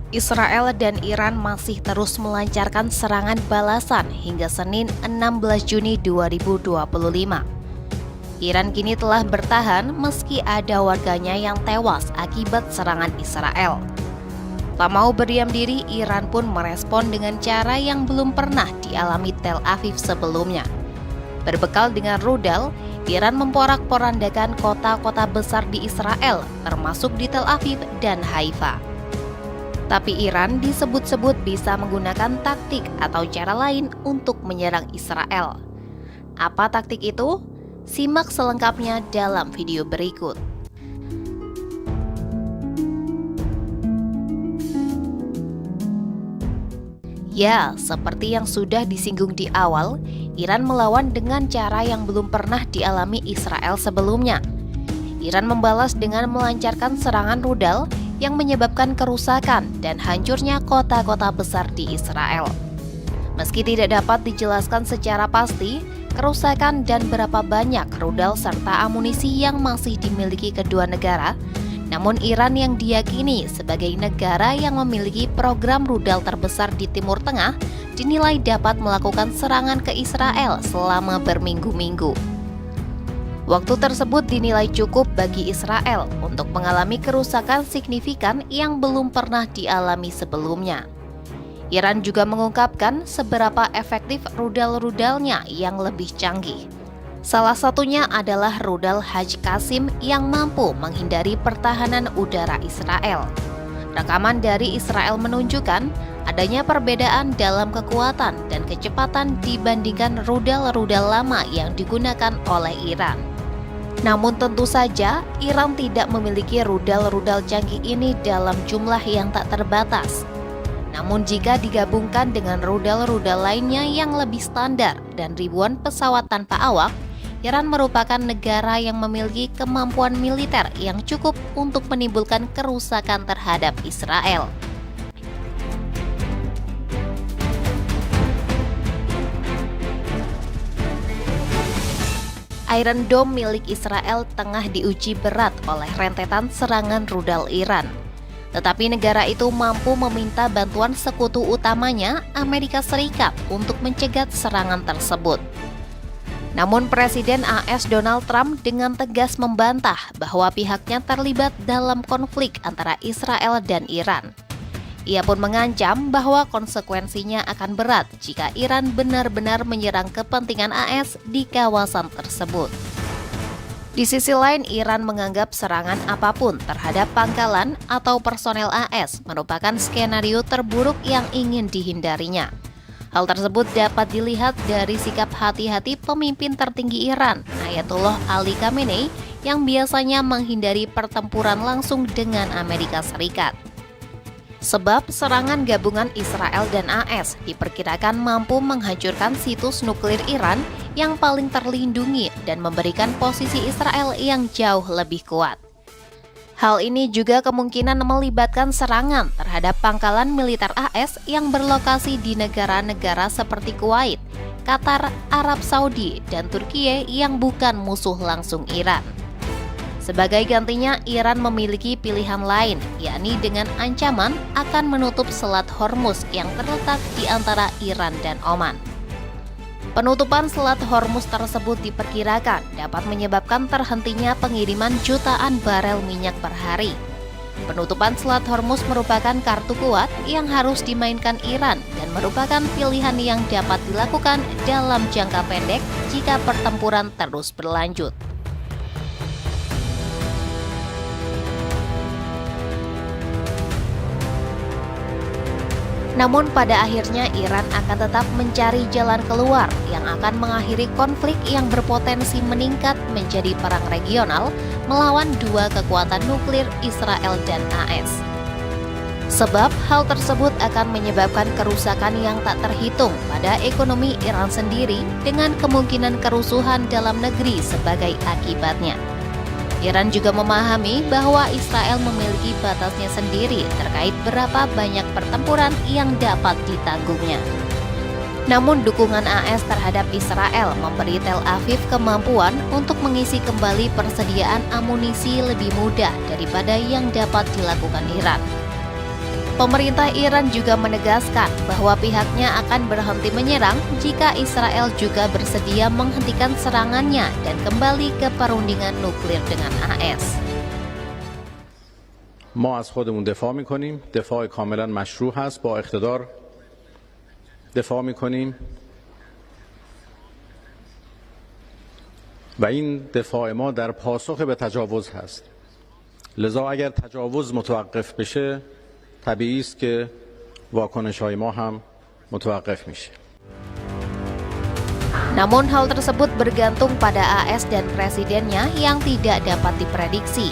Israel dan Iran masih terus melancarkan serangan balasan hingga Senin 16 Juni 2025. Iran kini telah bertahan meski ada warganya yang tewas akibat serangan Israel. Tak mau berdiam diri, Iran pun merespon dengan cara yang belum pernah dialami Tel Aviv sebelumnya. Berbekal dengan rudal, Iran memporak-porandakan kota-kota besar di Israel, termasuk di Tel Aviv dan Haifa. Tapi Iran disebut-sebut bisa menggunakan taktik atau cara lain untuk menyerang Israel. Apa taktik itu? Simak selengkapnya dalam video berikut. Ya, seperti yang sudah disinggung di awal, Iran melawan dengan cara yang belum pernah dialami Israel sebelumnya. Iran membalas dengan melancarkan serangan rudal yang menyebabkan kerusakan dan hancurnya kota-kota besar di Israel. Meski tidak dapat dijelaskan secara pasti, kerusakan dan berapa banyak rudal serta amunisi yang masih dimiliki kedua negara, namun Iran yang diyakini sebagai negara yang memiliki program rudal terbesar di Timur Tengah dinilai dapat melakukan serangan ke Israel selama berminggu-minggu. Waktu tersebut dinilai cukup bagi Israel untuk mengalami kerusakan signifikan yang belum pernah dialami sebelumnya. Iran juga mengungkapkan seberapa efektif rudal-rudalnya yang lebih canggih. Salah satunya adalah rudal Haj Qasim yang mampu menghindari pertahanan udara Israel. Rekaman dari Israel menunjukkan adanya perbedaan dalam kekuatan dan kecepatan dibandingkan rudal-rudal lama yang digunakan oleh Iran. Namun tentu saja, Iran tidak memiliki rudal-rudal canggih ini dalam jumlah yang tak terbatas. Namun jika digabungkan dengan rudal-rudal lainnya yang lebih standar dan ribuan pesawat tanpa awak, Iran merupakan negara yang memiliki kemampuan militer yang cukup untuk menimbulkan kerusakan terhadap Israel. Iron Dome milik Israel tengah diuji berat oleh rentetan serangan rudal Iran. Tetapi negara itu mampu meminta bantuan sekutu utamanya, Amerika Serikat, untuk mencegat serangan tersebut. Namun Presiden AS Donald Trump dengan tegas membantah bahwa pihaknya terlibat dalam konflik antara Israel dan Iran. Ia pun mengancam bahwa konsekuensinya akan berat jika Iran benar-benar menyerang kepentingan AS di kawasan tersebut. Di sisi lain, Iran menganggap serangan apapun terhadap pangkalan atau personel AS merupakan skenario terburuk yang ingin dihindarinya. Hal tersebut dapat dilihat dari sikap hati-hati pemimpin tertinggi Iran, Ayatollah Ali Khamenei, yang biasanya menghindari pertempuran langsung dengan Amerika Serikat. Sebab serangan gabungan Israel dan AS diperkirakan mampu menghancurkan situs nuklir Iran yang paling terlindungi dan memberikan posisi Israel yang jauh lebih kuat. Hal ini juga kemungkinan melibatkan serangan terhadap pangkalan militer AS yang berlokasi di negara-negara seperti Kuwait, Qatar, Arab Saudi, dan Turkiye yang bukan musuh langsung Iran. Sebagai gantinya, Iran memiliki pilihan lain, yakni dengan ancaman akan menutup Selat Hormuz yang terletak di antara Iran dan Oman. Penutupan Selat Hormuz tersebut diperkirakan dapat menyebabkan terhentinya pengiriman jutaan barel minyak per hari. Penutupan Selat Hormuz merupakan kartu kuat yang harus dimainkan Iran dan merupakan pilihan yang dapat dilakukan dalam jangka pendek jika pertempuran terus berlanjut. Namun pada akhirnya Iran akan tetap mencari jalan keluar yang akan mengakhiri konflik yang berpotensi meningkat menjadi perang regional melawan dua kekuatan nuklir Israel dan AS. Sebab hal tersebut akan menyebabkan kerusakan yang tak terhitung pada ekonomi Iran sendiri dengan kemungkinan kerusuhan dalam negeri sebagai akibatnya. Iran juga memahami bahwa Israel memiliki batasnya sendiri terkait berapa banyak pertempuran yang dapat ditanggungnya. Namun dukungan AS terhadap Israel memberi Tel Aviv kemampuan untuk mengisi kembali persediaan amunisi lebih mudah daripada yang dapat dilakukan Iran. Pemerintah Iran juga menegaskan bahwa pihaknya akan berhenti menyerang jika Israel juga bersedia menghentikan serangannya dan kembali ke perundingan nuklir dengan AS. ما از خودمون دفاع میکنیم، دفاع کاملا مشروع هست، با اقتدار دفاع میکنیم و این دفاع ما در پاسخ به تجاوز هست. لذا اگر تجاوز متوقف بشه طبیعی است که واکنش‌های ما هم متوقف میشه. Namun hal tersebut bergantung pada AS dan presidennya yang tidak dapat diprediksi.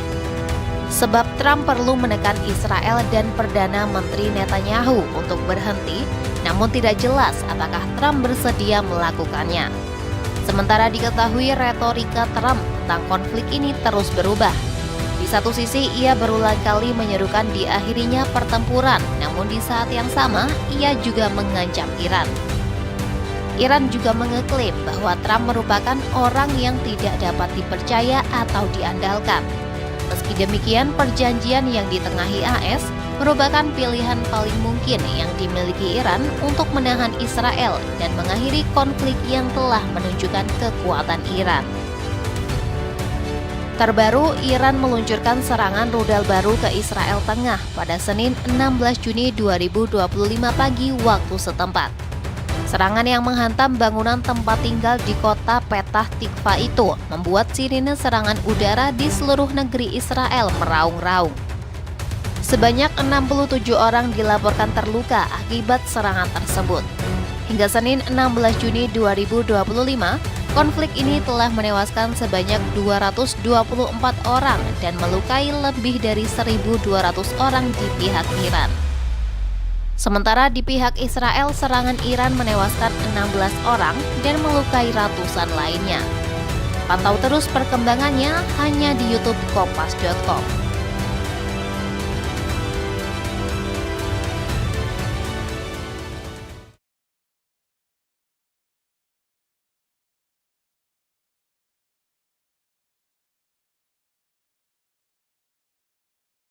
Sebab Trump perlu menekan Israel dan Perdana Menteri Netanyahu untuk berhenti, namun tidak jelas apakah Trump bersedia melakukannya. Sementara diketahui retorika Trump tentang konflik ini terus berubah. Di satu sisi, ia berulang kali menyerukan diakhirinya pertempuran, namun di saat yang sama, ia juga mengancam Iran. Iran juga mengeklaim bahwa Trump merupakan orang yang tidak dapat dipercaya atau diandalkan. Meski demikian, perjanjian yang ditengahi AS merupakan pilihan paling mungkin yang dimiliki Iran untuk menahan Israel dan mengakhiri konflik yang telah menunjukkan kekuatan Iran. Terbaru, Iran meluncurkan serangan rudal baru ke Israel Tengah pada Senin 16 Juni 2025 pagi waktu setempat. Serangan yang menghantam bangunan tempat tinggal di kota Petah Tikva itu membuat sirine serangan udara di seluruh negeri Israel meraung-raung. Sebanyak 67 orang dilaporkan terluka akibat serangan tersebut. Hingga Senin 16 Juni 2025, konflik ini telah menewaskan sebanyak 224 orang dan melukai lebih dari 1.200 orang di pihak Iran. Sementara di pihak Israel, serangan Iran menewaskan 16 orang dan melukai ratusan lainnya. Pantau terus perkembangannya hanya di YouTube Kompas.com.